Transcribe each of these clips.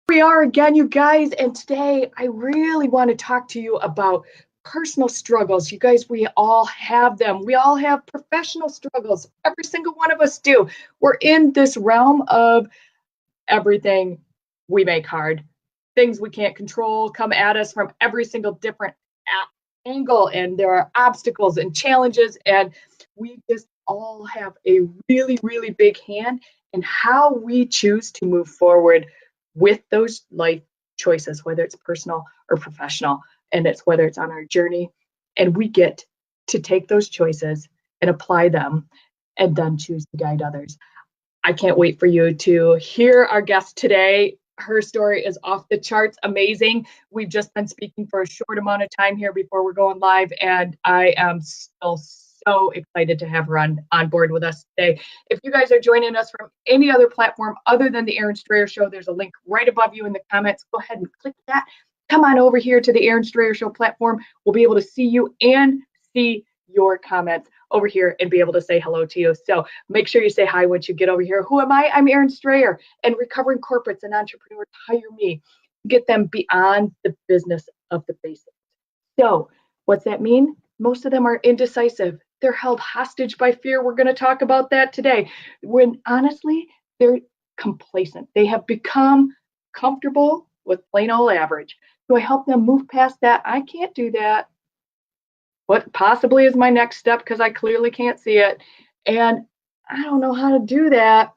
We are again, you guys, and today I really want to talk to you about personal struggles. You guys, we all have them. We all have professional struggles. Every single one of us do. We're in this realm of everything we make hard. Things we can't control come at us from every single different angle, and there are obstacles and challenges, and we just all have a really, really big hand in how we choose to move forward with those life choices, whether it's personal or professional, and it's whether it's on our journey. And we get to take those choices and apply them and then choose to guide others. I can't wait for you to hear our guest today. Her story is off the charts amazing. We've just been speaking for a short amount of time here before we're going live, and I am still so excited to have her on board with us today. If you guys are joining us from any other platform other than the Erin Strayer Show, there's a link right above you in the comments. Go ahead and click that. Come on over here to the Erin Strayer Show platform. We'll be able to see you and see your comments over here and be able to say hello to you. So make sure you say hi once you get over here. Who am I? I'm Erin Strayer, and recovering corporates and entrepreneurs hire me to get them beyond the business of the basics. So what's that mean? Most of them are indecisive. They're held hostage by fear. We're going to talk about that today. When honestly, they're complacent. They have become comfortable with plain old average. Do I help them move past that? I can't do that. What possibly is my next step, because I clearly can't see it. And I don't know how to do that.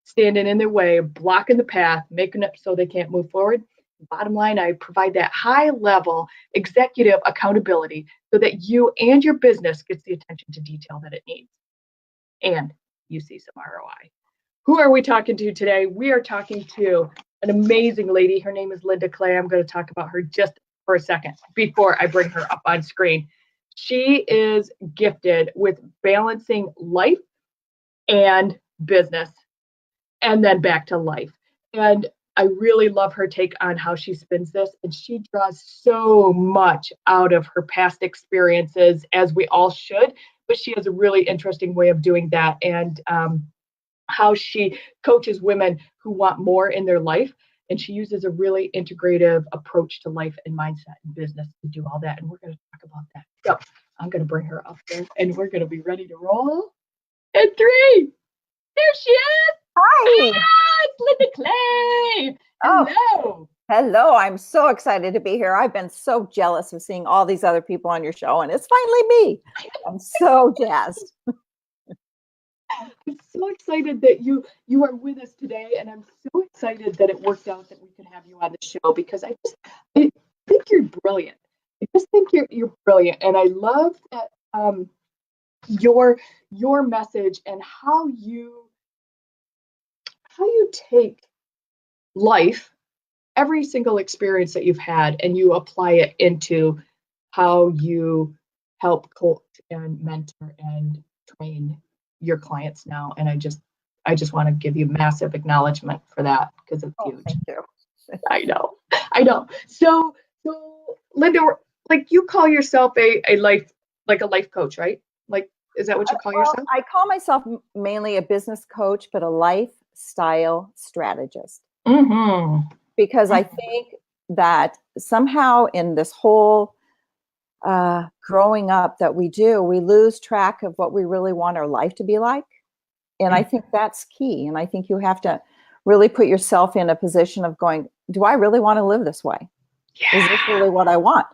Standing in their way, blocking the path, making it so they can't move forward. Bottom line, I provide that high level executive accountability so that you and your business gets the attention to detail that it needs. And you see some ROI. Who are we talking to today? We are talking to an amazing lady. Her name is Linda Clay. I'm going to talk about her just for a second before I bring her up on screen. She is gifted with balancing life and business and then back to life. And I really love her take on how she spins this. And she draws so much out of her past experiences, as we all should. But she has a really interesting way of doing that, and how she coaches women who want more in their life. And she uses a really integrative approach to life and mindset and business to do all that. And we're going to talk about that. So I'm going to bring her up there, and we're going to be ready to roll. In 3, there she is. Hi. It's Linda Clay. Hello. Hello. I'm so excited to be here. I've been so jealous of seeing all these other people on your show, and it's finally me. I'm so jazzed. I'm so excited that you are with us today, and I'm so excited that it worked out that we could have you on the show, because I think you're brilliant. I just think you're brilliant, and I love that your message and how you take life, every single experience that you've had, and you apply it into how you help coach and mentor and train your clients now. And I just want to give you massive acknowledgement for that, because it's huge. Thank you. I know. So Linda, like, you call yourself a life coach, right? Like, is that what you call yourself? I call myself mainly a business coach, but a lifestyle strategist. Mm-hmm. Because I think that somehow in this whole growing up that we do, we lose track of what we really want our life to be like. And I think that's key. And I think you have to really put yourself in a position of going, do I really want to live this way? Yeah. Is this really what I want?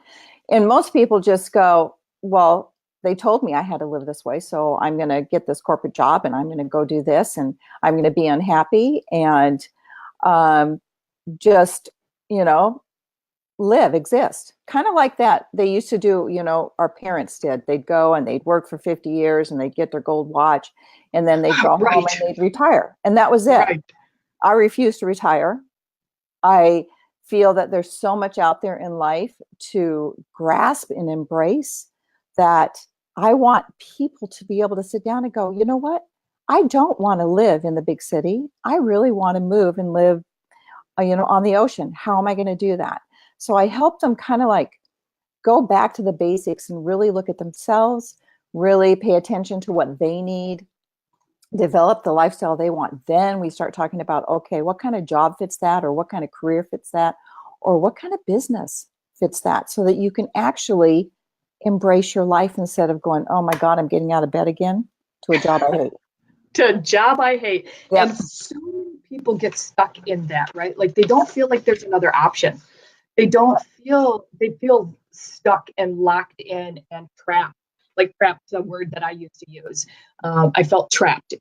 And most people just go, well, they told me I had to live this way, so I'm going to get this corporate job and I'm going to go do this, and I'm going to be unhappy and just, exist. Kind of like that they used to do, our parents did. They'd go and they'd work for 50 years and they'd get their gold watch, and then they'd go home and they'd retire. And that was it. Right. I refuse to retire. I feel that there's so much out there in life to grasp and embrace, that I want people to be able to sit down and go, you know what? I don't want to live in the big city. I really want to move and live, on the ocean. How am I going to do that? So I help them kind of like go back to the basics and really look at themselves, really pay attention to what they need, develop the lifestyle they want. Then we start talking about, okay, what kind of job fits that, or what kind of career fits that, or what kind of business fits that, so that you can actually embrace your life instead of going, oh my God, I'm getting out of bed again, to a job I hate. To a job I hate. Yep. And so many people get stuck in that, right? Like they don't feel like there's another option. They feel stuck and locked in and trapped. Like trapped is a word that I used to use. I felt trapped.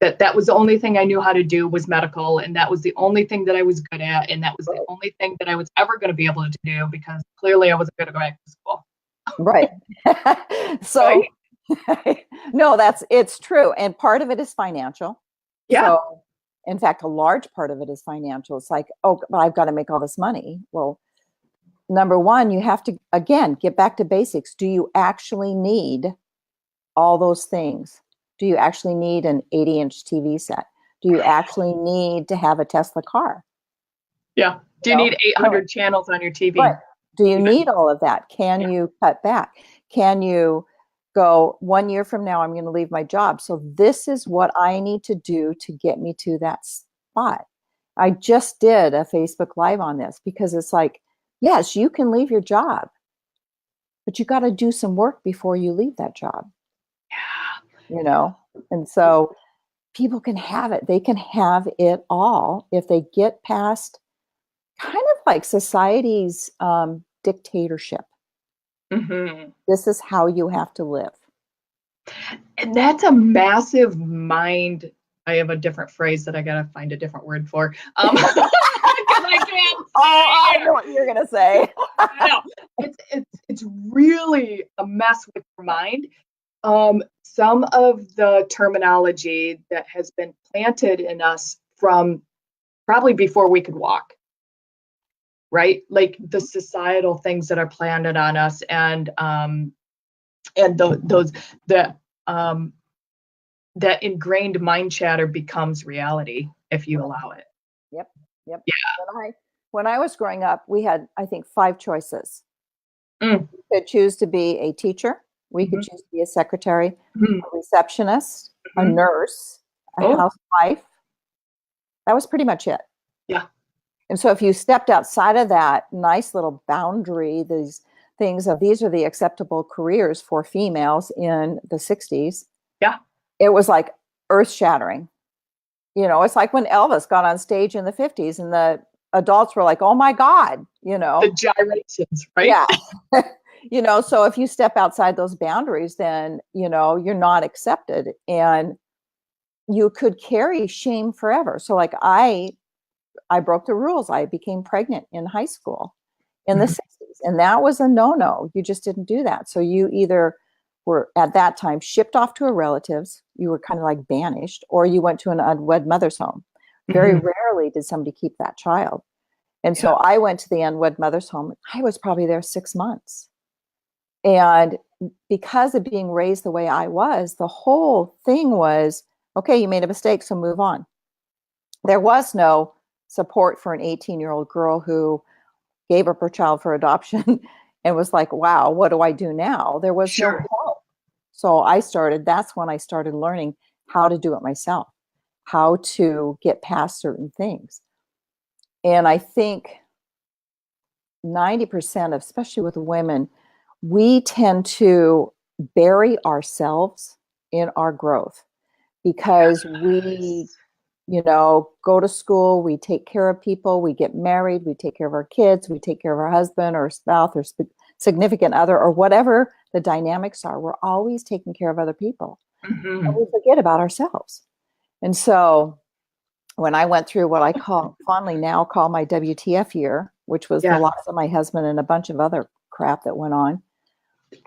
That was the only thing I knew how to do was medical, and that was the only thing that I was good at, and that was the only thing that I was ever going to be able to do, because clearly I wasn't going to go back to school. Right. So right? No, it's true. And part of it is financial. Yeah. So, in fact, a large part of it is financial. It's like, oh, but I've got to make all this money. Well, number one, you have to, again, get back to basics. Do you actually need all those things? Do you actually need an 80-inch TV set? Do you actually need to have a Tesla car? Yeah. Do you need 800 channels on your TV? Right. Do you need all of that? Can you cut back? Can you go, 1 year from now, I'm going to leave my job, so this is what I need to do to get me to that spot? I just did a Facebook Live on this, because it's like, yes, you can leave your job, but you got to do some work before you leave that job. Yeah. And so people can have it. They can have it all if they get past kind of like society's dictatorship. Mm-hmm. This is how you have to live. And that's a massive mind. I have a different phrase that I got to find a different word for. Because I can't. I know what you're going to say. No, it's really a mess with your mind. Some of the terminology that has been planted in us from probably before we could walk, right? Like the societal things that are planted on us, and that ingrained mind chatter becomes reality if you allow it. Yep. Yeah. When I was growing up, we had, I think, 5 choices. We could choose to be a teacher. We could choose to be a secretary, a receptionist, a nurse, a housewife. That was pretty much it. Yeah. And so if you stepped outside of that nice little boundary, these things of these are the acceptable careers for females in the 60s. Yeah. It was like earth shattering. It's like when Elvis got on stage in the 50s and the adults were like, oh my God, The gyrations, right? Yeah. So if you step outside those boundaries, then, you're not accepted, and you could carry shame forever. So like I broke the rules. I became pregnant in high school in the 60s, and that was a no-no. You just didn't do that. So you either were at that time shipped off to a relative's, you were kind of like banished, or you went to an unwed mother's home. Very rarely did somebody keep that child. And so I went to the unwed mother's home. I was probably there 6 months. And because of being raised the way I was, the whole thing was, okay, you made a mistake, so move on. There was no support for an 18-year-old girl who gave up her child for adoption and was like, wow, what do I do now? There was no help. So that's when I started learning how to do it myself, how to get past certain things. And I think 90% of, especially with women, we tend to bury ourselves in our growth because we, go to school, we take care of people, we get married, we take care of our kids, we take care of our husband or spouse or significant other or whatever the dynamics are. We're always taking care of other people. And we forget about ourselves. And so when I went through what I fondly now call my WTF year, which was the loss of my husband and a bunch of other crap that went on,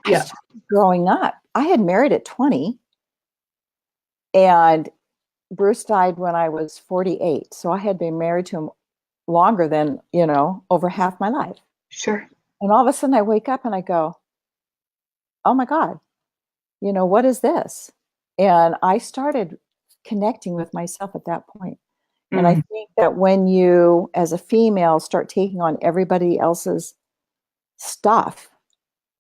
I started growing up. I had married at 20, and Bruce died when I was 48. So I had been married to him longer than, over half my life. Sure. And all of a sudden I wake up and I go, oh my God, what is this? And I started connecting with myself at that point. And I think that when you, as a female, start taking on everybody else's stuff,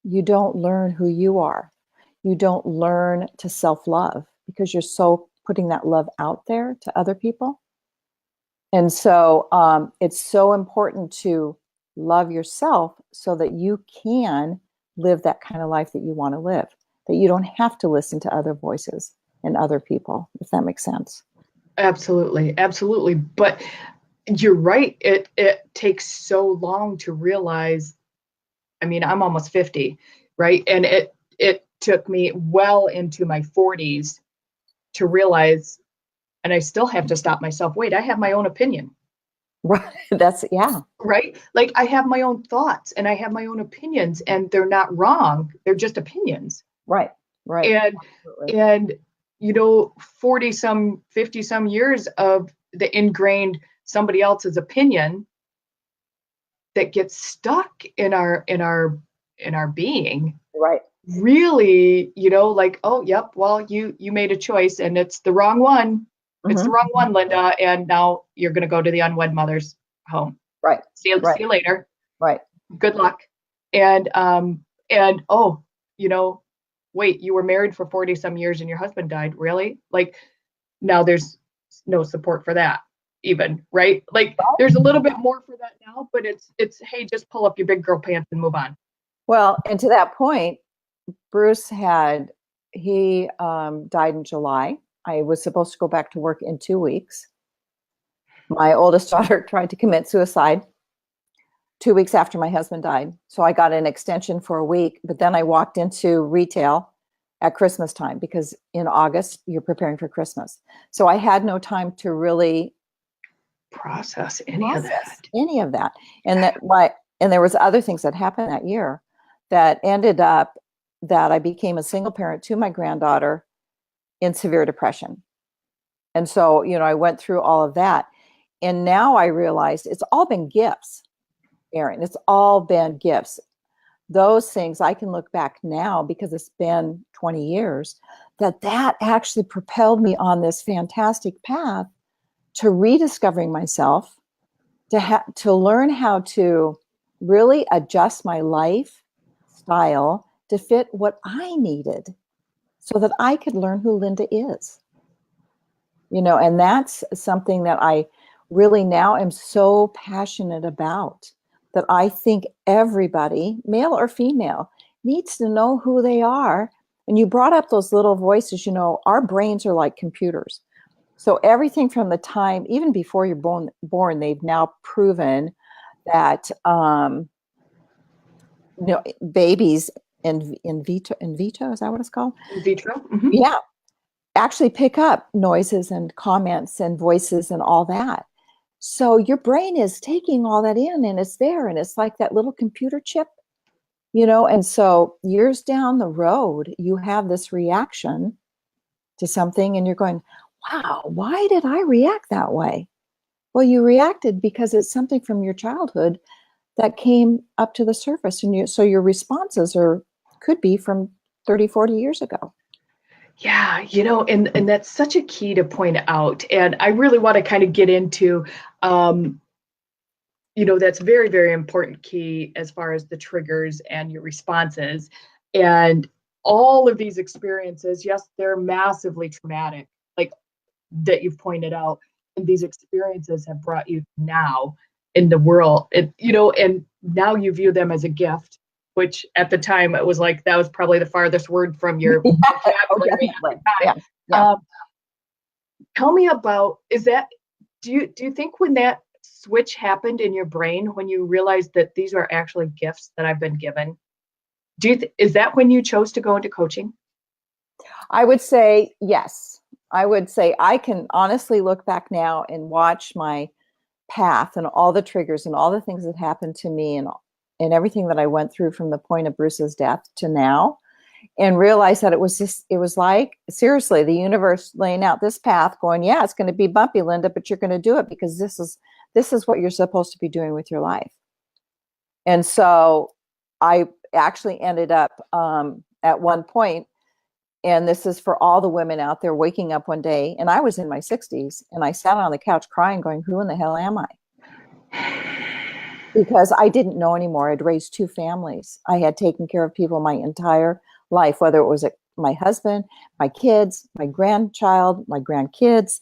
you don't learn who you are. You don't learn to self-love because you're so putting that love out there to other people. And so it's so important to love yourself so that you can live that kind of life that you want to live, that you don't have to listen to other voices and other people, if that makes sense. Absolutely. Absolutely. But you're right. It takes so long to realize. I mean, I'm almost 50, right? And it took me well into my 40s to realize, and I still have to stop myself. Wait, I have my own opinion. Right. That's, yeah. Right? Like I have my own thoughts and I have my own opinions, and they're not wrong. They're just opinions. Right. Right. And Absolutely. and 40 some, 50 some years of the ingrained somebody else's opinion that gets stuck in our being. Right. Really, like, oh, yep, well, you made a choice and it's the wrong one. It's the wrong one, Linda. And now you're going to go to the unwed mother's home. Right. See you later. Right. Good luck. And oh, wait, you were married for 40 some years and your husband died. Really? Like now there's no support for that even, right? Like there's a little bit more for that now, but it's, hey, just pull up your big girl pants and move on. Well, and to that point, Bruce died in July. I was supposed to go back to work in 2 weeks. My oldest daughter tried to commit suicide 2 weeks after my husband died. So I got an extension for a week, but then I walked into retail at Christmas time because in August you're preparing for Christmas. So I had no time to really process any of that. And there was other things that happened that year that ended up that I became a single parent to my granddaughter in severe depression. And so, I went through all of that. And now I realized it's all been gifts, Erin. It's all been gifts. Those things I can look back now because it's been 20 years, that actually propelled me on this fantastic path to rediscovering myself, to learn how to really adjust my lifestyle to fit what I needed so that I could learn who Linda is. And that's something that I really now am so passionate about, that I think everybody, male or female, needs to know who they are. And you brought up those little voices, our brains are like computers. So everything from the time, even before you're born, they've now proven that, babies in vitro, is that what it's called? In vitro. Mm-hmm. Yeah. Actually pick up noises and comments and voices and all that. So your brain is taking all that in and it's there, and it's like that little computer chip, and so years down the road, you have this reaction to something and you're going, wow, why did I react that way? Well, you reacted because it's something from your childhood that came up to the surface, and so your responses could be from 30, 40 years ago. Yeah, and that's such a key to point out. And I really want to kind of get into, that's very, very important key as far as the triggers and your responses. And all of these experiences, yes, they're massively traumatic, like that you've pointed out. And these experiences have brought you now in the world, and now you view them as a gift, which at the time it was like, that was probably the farthest word from your vocabulary. Yeah. Tell me about, do you think when that switch happened in your brain, when you realized that these are actually gifts that I've been given, is that when you chose to go into coaching? I would say yes. I would say I can honestly look back now and watch my path and all the triggers and all the things that happened to me and everything that I went through from the point of Bruce's death to now, and realize that it was like, seriously, the universe laying out this path going, yeah, it's going to be bumpy, Linda, but you're going to do it because this is what you're supposed to be doing with your life. And so I actually ended up at one point, and this is for all the women out there, waking up one day, and I was in my 60s, and I sat on the couch crying, going, who in the hell am I? Because I didn't know anymore. I'd raised 2 families. I had taken care of people my entire life, whether it was my husband, my kids, my grandchild, my grandkids,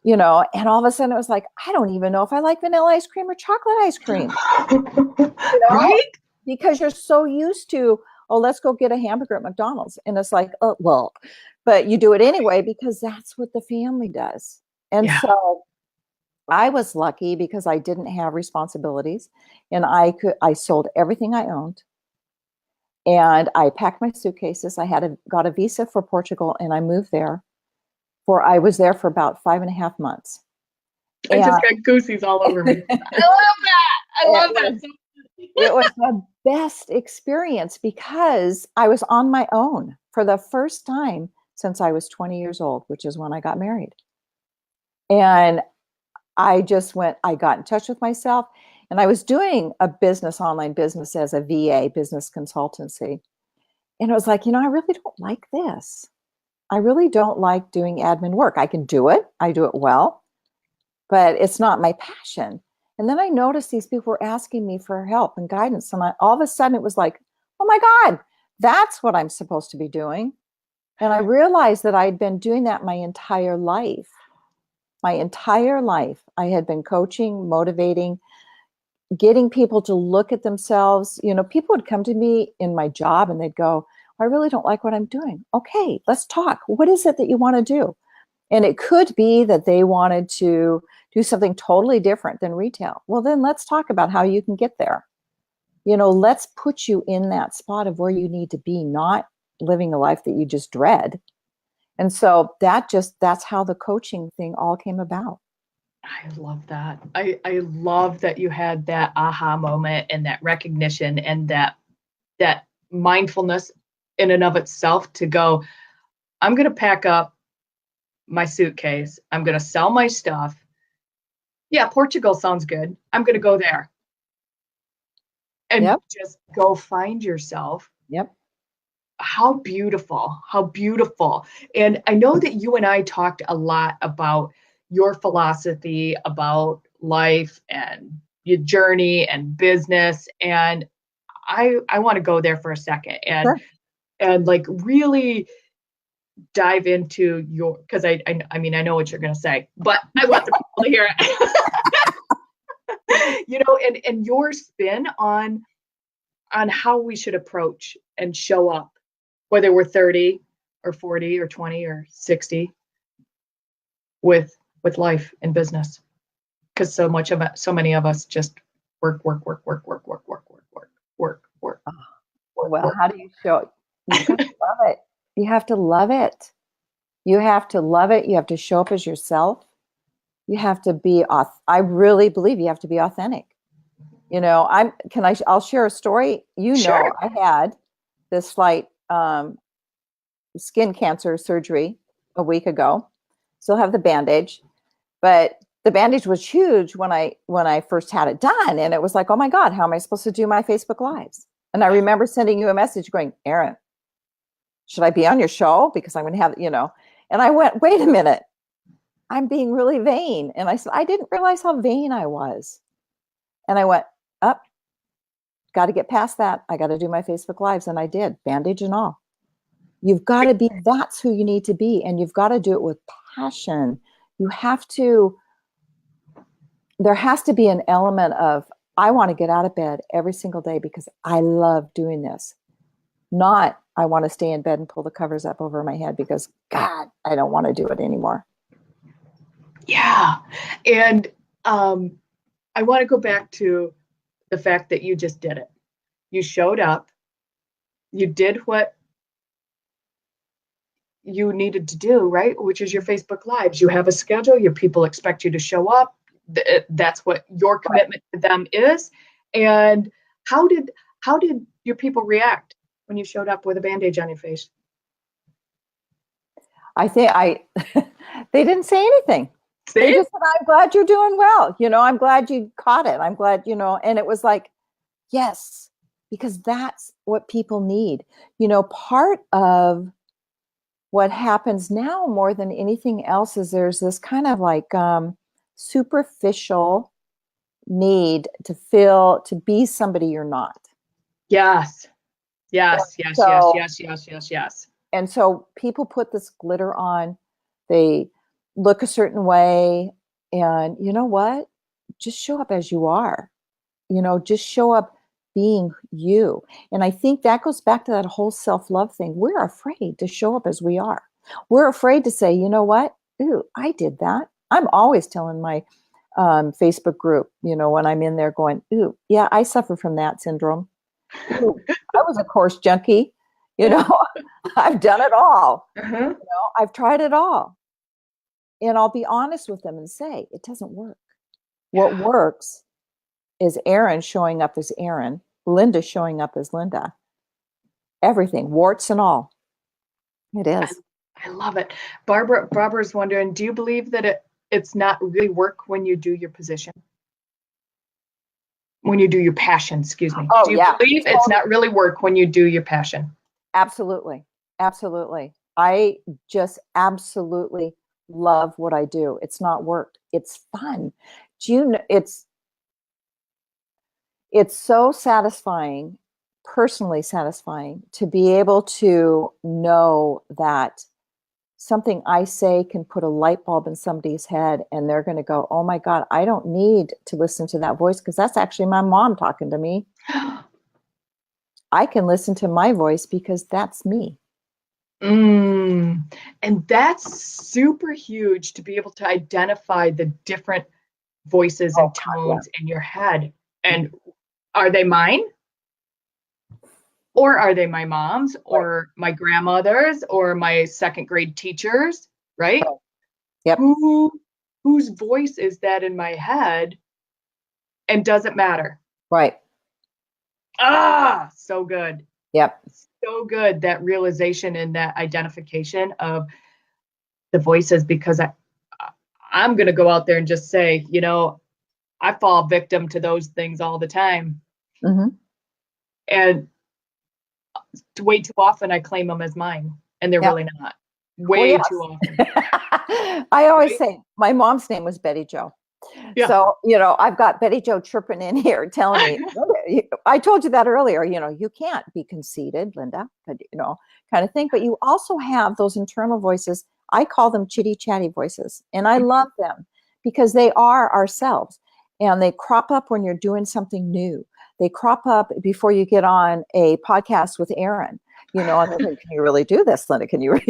and all of a sudden it was like, I don't even know if I like vanilla ice cream or chocolate ice cream. Right? Because you're so used to, oh, let's go get a hamburger at McDonald's. And it's like, oh, well, but you do it anyway because that's what the family does. And so I was lucky because I didn't have responsibilities, and I sold everything I owned, and I packed my suitcases. I got a visa for Portugal, and I moved there. I was there for about 5.5 months. I just got goosies all over me. I love that. I love that. It was the best experience because I was on my own for the first time since I was 20 years old, which is when I got married. And I got in touch with myself, and I was doing a online business as a VA, business consultancy. And it was like, I really don't like this. I really don't like doing admin work. I can do it. I do it well, but it's not my passion. And then I noticed these people were asking me for help and guidance. And all of a sudden it was like, oh my God, that's what I'm supposed to be doing. And I realized that I'd been doing that my entire life. My entire life, I had been coaching, motivating, getting people to look at themselves. People would come to me in my job and they'd go, I really don't like what I'm doing. Okay, let's talk. What is it that you want to do? And it could be that they wanted to do something totally different than retail. Well, then let's talk about how you can get there. Let's put you in that spot of where you need to be, not living a life that you just dread. And so that's how the coaching thing all came about. I love that. I love that you had that aha moment and that recognition and that mindfulness in and of itself to go, I'm going to pack up my suitcase. I'm going to sell my stuff. Yeah, Portugal sounds good. I'm going to go there. And just go find yourself. Yep. How beautiful, how beautiful. And I know that you and I talked a lot about your philosophy about life and your journey and business. And I want to go there for a second and like really dive into because I mean, I know what you're going to say, but I want the people to hear it. And your spin on how we should approach and show up, whether we're 30 or 40 or 20 or 60 with life and business. Because so many of us just work. Well, how do you show it? You have to love it. You have to love it. You have to love it. You have to show up as yourself. You have to be I really believe you have to be authentic. I'll share a story. Sure. I had this slight skin cancer surgery a week ago. Still have the bandage, but the bandage was huge when I first had it done. And it was like, oh my God, how am I supposed to do my Facebook Lives? And I remember sending you a message going, Erin, should I be on your show? Because I'm going to have, and I went, wait a minute, I'm being really vain. And I said, I didn't realize how vain I was. And I went, up, got to get past that. I got to do my Facebook Lives. And I did, bandage and all. You've got to be, that's who you need to be. And you've got to do it with passion. There has to be an element of, I want to get out of bed every single day because I love doing this. Not, I want to stay in bed and pull the covers up over my head because, God, I don't want to do it anymore. Yeah. And I want to go back to the fact that you just did it. You showed up. You did what you needed to do, right? Which is your Facebook Lives. You have a schedule. Your people expect you to show up. That's what your commitment to them is. And how did your people react when you showed up with a bandage on your face? I think they didn't say anything. See? They just said, I'm glad you're doing well. I'm glad you caught it. I'm glad, and it was like, yes, because that's what people need. Part of what happens now more than anything else is there's this kind of like superficial need to be somebody you're not. Yes. And so people put this glitter on, they look a certain way, and you know what? Just show up as you are. Just show up being you. And I think that goes back to that whole self-love thing. We're afraid to show up as we are. We're afraid to say, you know what? Ooh, I did that. I'm always telling my Facebook group, when I'm in there going, ooh, yeah, I suffer from that syndrome. Ooh, I was a course junkie. I've done it all. I've tried it all. And I'll be honest with them and say, it doesn't work. What works is Erin showing up as Erin, Linda showing up as Linda. Everything, warts and all. It is. I love it. Barbara's wondering, do you believe that it's not really work when you do your position? When you do your passion, excuse me. Do you believe it's not really work when you do your passion? Absolutely. Absolutely. I just absolutely love what I do. It's not work. It's fun. It's so satisfying, personally satisfying, to be able to know that something I say can put a light bulb in somebody's head and they're going to go, oh my God, I don't need to listen to that voice because that's actually my mom talking to me. I can listen to my voice because that's me. And that's super huge, to be able to identify the different voices and tones in your head. And are they mine? Or are they my mom's or my grandmother's or my second grade teacher's, right? Yep. Whose voice is that in my head? And does it matter? Right. So good. Yep. So good, that realization and that identification of the voices, because I'm going to go out there and just say, I fall victim to those things all the time. Mm-hmm. And way too often I claim them as mine, and they're really not. Way too often. I always say my mom's name was Betty Jo. Yeah. So, I've got Betty Jo chirping in here telling me, I told you that earlier, you can't be conceited, Linda, but, kind of thing. But you also have those internal voices. I call them chitty chatty voices, and I love them because they are ourselves, and they crop up when you're doing something new. They crop up before you get on a podcast with Erin, and they're like, can you really do this, Linda? Can you,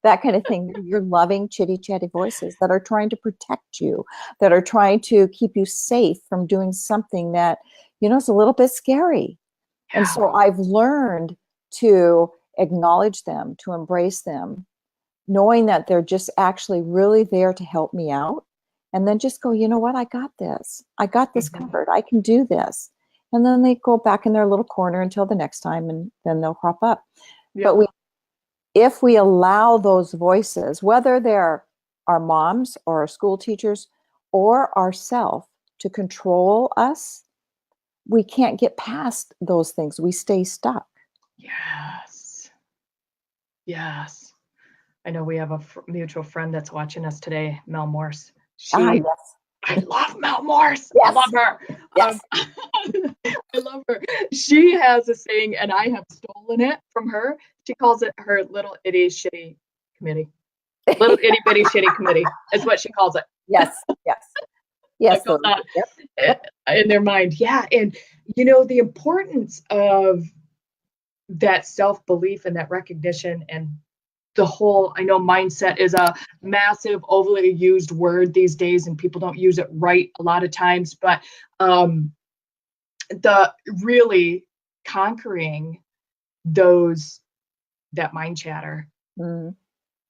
that kind of thing. You're loving chitty chatty voices that are trying to protect you, that are trying to keep you safe from doing something that, is a little bit scary. Yeah. And so I've learned to acknowledge them, to embrace them, knowing that they're just actually really there to help me out. And then just go, you know what? I got this. I got this covered. I can do this. And then they go back in their little corner until the next time, and then they'll crop up. Yeah. But if we allow those voices, whether they're our moms or our school teachers or ourselves, to control us, we can't get past those things. We stay stuck. Yes. Yes. I know we have a mutual friend that's watching us today, Mel Morse. Yes. I love Mel Morse. Yes. I love her. Yes. I love her. She has a saying, and I have stolen it from her. She calls it her little itty shitty committee. Little itty bitty shitty committee is what she calls it. Yes. Yes. Yes. In their mind. Yeah. And, the importance of that self-belief and that recognition, and the whole, I know mindset is a massive, overly used word these days, and people don't use it right a lot of times, but the really conquering that mind chatter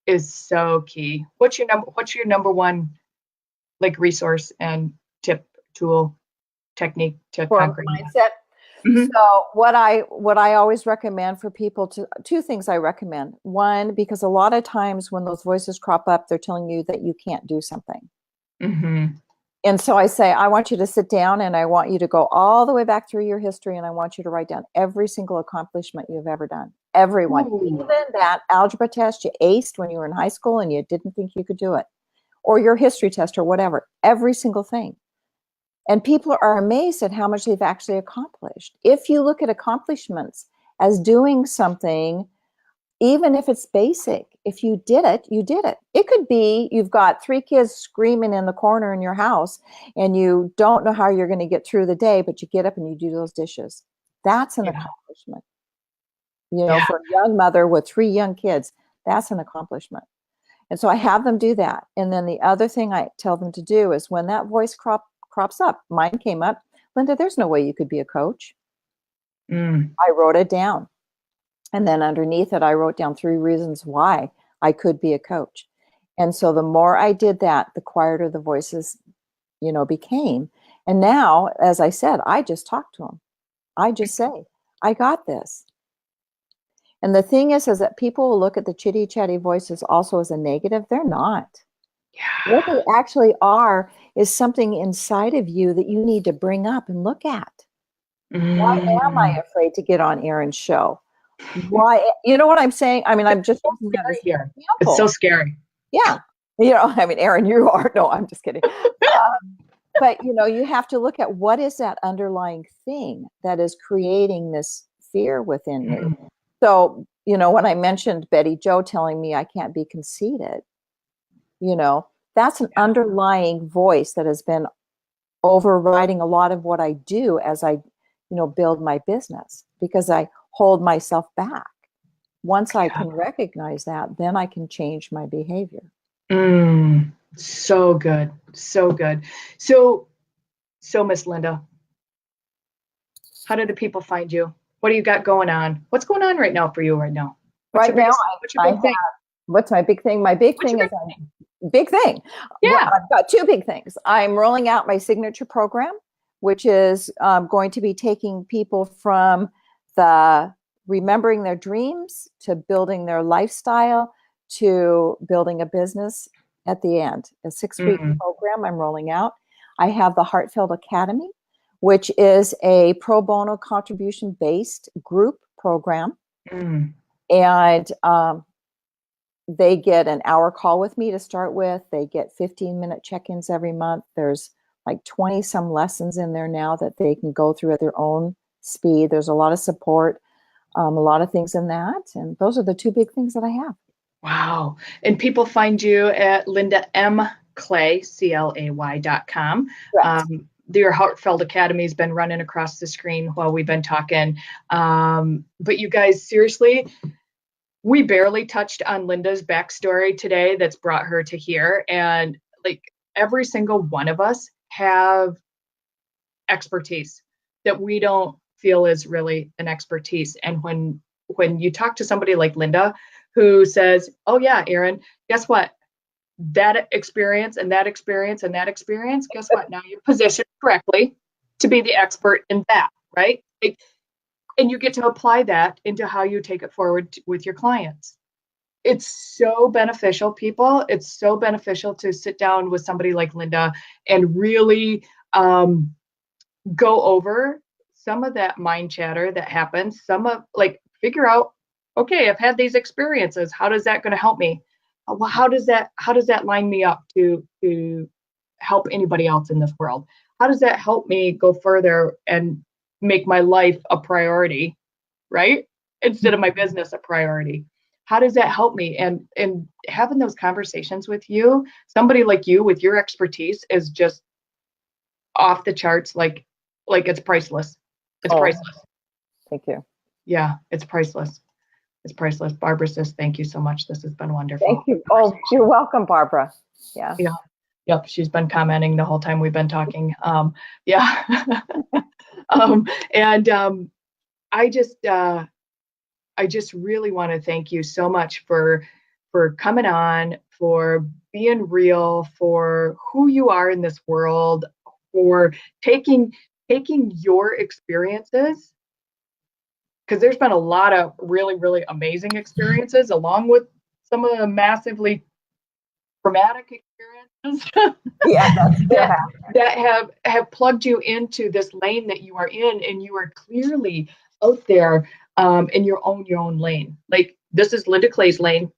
is so key. What's your number one resource and tip, tool, technique to conquer mindset? Mm-hmm. So what I always recommend for people two things I recommend. One, because a lot of times when those voices crop up, they're telling you that you can't do something. Mm-hmm. And so I say, I want you to sit down and I want you to go all the way back through your history, and I want you to write down every single accomplishment you've ever done. Everyone. Ooh. Even that algebra test you aced when you were in high school and you didn't think you could do it, or your history test or whatever. Every single thing. And people are amazed at how much they've actually accomplished. If you look at accomplishments as doing something even if it's basic, if you did it, you did it. It could be you've got 3 kids screaming in the corner in your house and you don't know how you're going to get through the day, but you get up and you do those dishes. That's an accomplishment. You know, for a young mother with 3 young kids, that's an accomplishment. And so I have them do that. And then the other thing I tell them to do is when that voice crops up, mine came up, Linda, there's no way you could be a coach. I wrote it down. And then underneath it, I wrote down 3 reasons why I could be a coach. And so the more I did that, the quieter the voices, you know, became. And now, as I said, I just talk to them. I just say, I got this. And the thing is that people will look at the chitty chatty voices also as a negative. They're not. Yeah. What they actually are is something inside of you that you need to bring up and look at. Why am I afraid to get on Erin's show? Why, you know what I'm saying? I mean, I'm just here. It's so scary. Yeah. You know, I mean, Erin, you are, no, I'm just kidding. But, you know, you have to look at what is that underlying thing that is creating this fear within me. So, you know, when I mentioned Betty Jo telling me I can't be conceited, you know, that's an underlying voice that has been overriding a lot of what I do as I, you know, build my business, because I hold myself back. Once I can recognize that, then I can change my behavior. So good. So good. So Miss Linda, how do the people find you? What do you got going on? What's going on right now for you right now? What's my big thing? My big thing is big thing. Yeah. Well, I've got 2 big things. I'm rolling out my signature program, which is going to be taking people from the remembering their dreams to building their lifestyle to building a business at the end. A 6-week program I'm rolling out. I have the Heartfelt Academy, which is a pro bono contribution based group program. And they get an hour call with me to start with. They get 15-minute check-ins every month. There's like 20 some lessons in there now that they can go through at their own speed. There's a lot of support, a lot of things in that. And those are the 2 big things that I have. Wow. And people find you at Linda M. Clay, CLAY.com. Your Heartfelt Academy has been running across the screen while we've been talking. But you guys, seriously, we barely touched on Linda's backstory today that's brought her to here. And like every single one of us have expertise that we don't feel is really an expertise. And when you talk to somebody like Linda who says, oh yeah, Erin, guess what? That experience and that experience and that experience, guess what? Now you're positioned correctly to be the expert in that, right? And you get to apply that into how you take it forward with your clients. It's so beneficial, people. It's so beneficial to sit down with somebody like Linda and really go over some of that mind chatter that happens. Figure out, okay, I've had these experiences. How is that going to help me? How does that line me up to help anybody else in this world? How does that help me go further and make my life a priority, right? Instead of my business a priority. How does that help me? And having those conversations with you, somebody like you with your expertise is just off the charts. Like it's priceless. It's priceless. Thank you. Yeah, it's priceless. It's priceless. Barbara says, thank you so much. This has been wonderful. Thank you. Oh, you're welcome, Barbara. Yeah. Yeah. Yep. She's been commenting the whole time we've been talking. Yeah. I just really want to thank you so much for coming on, for being real, for who you are in this world, for taking your experiences, because there's been a lot of really, really amazing experiences along with some of the massively traumatic experiences that have plugged you into this lane that you are in, and you are clearly out there in your own lane. Like, this is Linda Clay's lane.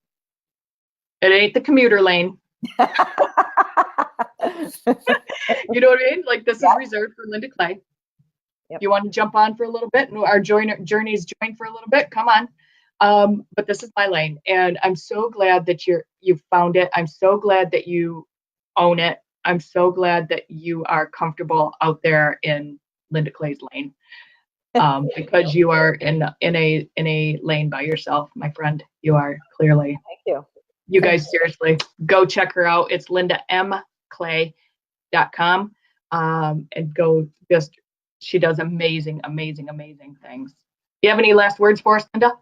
It ain't the commuter lane. You know what I mean? Like, this is reserved for Linda Clay. Yep. You want to jump on for a little bit and our journeys join for a little bit? Come on. But this is my lane, and I'm so glad that you found it. I'm so glad that you own it. I'm so glad that you are comfortable out there in Linda Clay's lane, because you are in a lane by yourself, my friend. You are clearly. Thank you. You guys, seriously, go check her out. It's lindamclay.com, and go she does amazing, amazing, amazing things. Do you have any last words for us, Linda?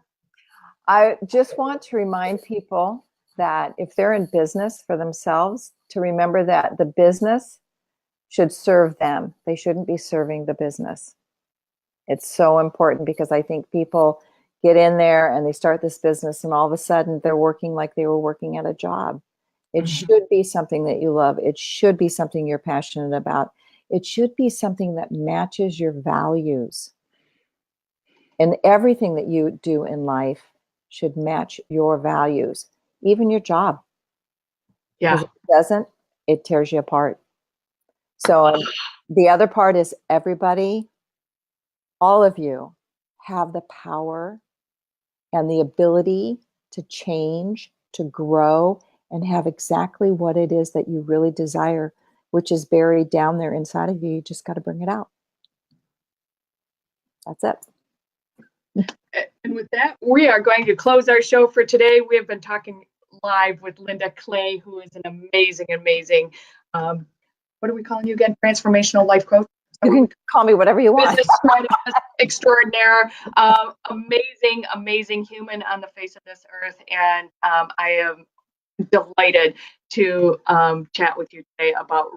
I just want to remind people that if they're in business for themselves, to remember that the business should serve them. They shouldn't be serving the business. It's so important, because I think people get in there and they start this business and all of a sudden they're working like they were working at a job. It should be something that you love. It should be something you're passionate about. It should be something that matches your values. And everything that you do in life should match your values, even your job. Yeah. Because if it doesn't, it tears you apart. So the other part is everybody, all of you have the power and the ability to change, to grow, and have exactly what it is that you really desire, which is buried down there inside of you. You just got to bring it out. That's it. And with that, we are going to close our show for today. We have been talking live with Linda Clay, who is an amazing, amazing, what are we calling you again? Transformational life coach? You can call me whatever you want. Business strategist extraordinaire, amazing, amazing human on the face of this earth. And I am delighted to chat with you today about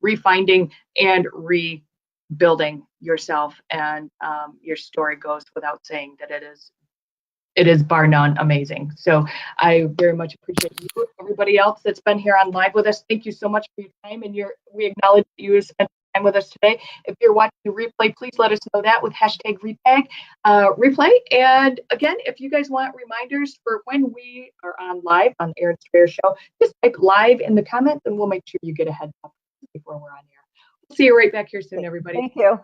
refinding and rebuilding yourself. And your story goes without saying that it is bar none amazing. So I very much appreciate you, everybody else that's been here on live with us. Thank you so much for your time, and we acknowledge that you spent time with us today. If you're watching the replay, please let us know that with hashtag replay. And again, if you guys want reminders for when we are on live on the Erin Strayer Show, just type live in the comments and we'll make sure you get a heads up before we're on air. We'll see you right back here soon, everybody. Thank you.